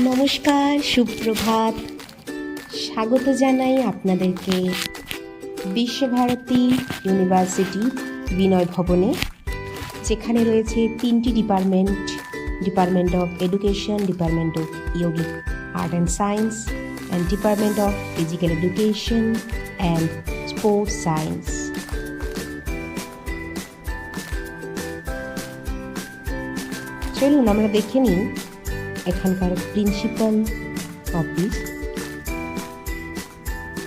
নমস্কার, সুপ্রভাত। স্বাগত জানাই আপনাদেরকে বিশ্বভারতী ইউনিভার্সিটি বিনয় ভবনে, যেখানে রয়েছে তিনটি department of education, department of yogic art and science and department of physical education and sports science. চলুন আমরা দেখে নিই এখানকার প্রিন্সিপাল অফিস।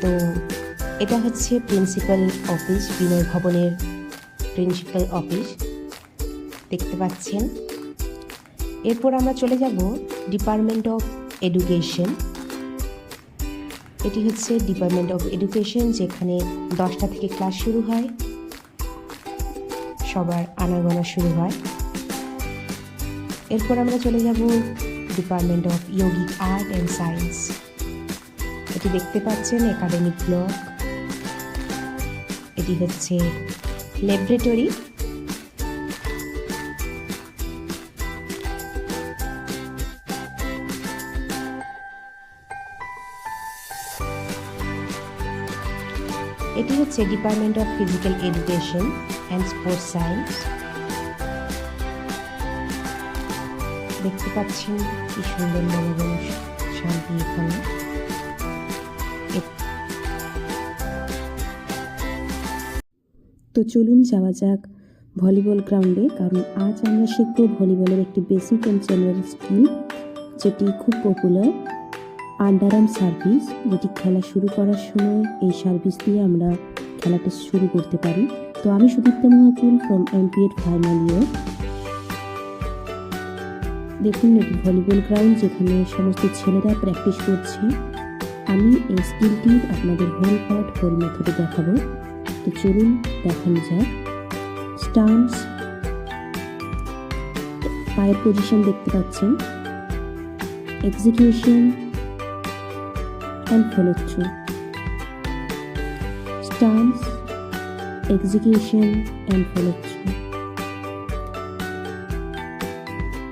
তো এটা হচ্ছে প্রিন্সিপাল অফিস, বিনয় ভবনের প্রিন্সিপাল অফিস দেখতে পাচ্ছেন। এরপর আমরা চলে যাব ডিপার্টমেন্ট অফ এডুকেশন। এটি হচ্ছে ডিপার্টমেন্ট অফ এডুকেশন, যেখানে 10টা থেকে ক্লাস শুরু হয়, সবার আনাগোনা শুরু হয়। এরপর আমরা চলে যাব department of yogic art and science. এটি দেখতে পাচ্ছেন একাডেমিক ব্লক। এটি হচ্ছে ল্যাবরেটরি। এটি হচ্ছে department of physical education and sports science. দেখতে পাচ্ছেন কি সুন্দর মনোরম শান্তি এখানে। তো চলুন যাওয়া যাক ভলিবল গ্রাউন্ডে, কারণ আজ আমরা শিখব ভলিবলের একটি বেসিক অ্যান্ড জেনারেল স্কিল, যেটি খুব পপুলার, আন্ডারআর্ম সার্ভিস, যেটি খেলা শুরু করার সময় এই সার্ভিস দিয়ে আমরা খেলাটা শুরু করতে পারি। তো আমি Sudipta Mahakul from MPEd final year. দেখুন, এটি ভলিবল গ্রাউন্ড, যেখানে সমস্ত ছেলেরা প্র্যাকটিস করছে। আমি এই স্কিলটি আপনাদের হোল মেথডে দেখাবো। তো চলুন দেখানো যাক। স্টান্স, পায়ের পজিশন দেখতে পাচ্ছেন, execution and follow through. Stance, execution and follow through.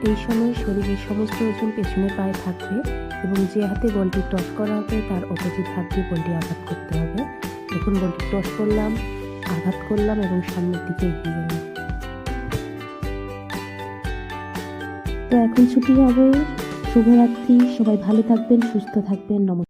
এই সময় শরীরের সমস্ত ওজন পেছনের পায়ে থাকবে এবং যে হাতে বলটি টস করা হবে তার অপোজিট হাত দিয়ে বলটি আঘাত করতে হবে। দেখুন, বলটি টস করলাম, আঘাত করলাম এবং সামনের দিকে এগিয়ে গেলাম। তো এখন ছুটি হবে। শুভরাত্রি, সবাই ভালো থাকবেন, সুস্থ থাকবেন। নমস্কার।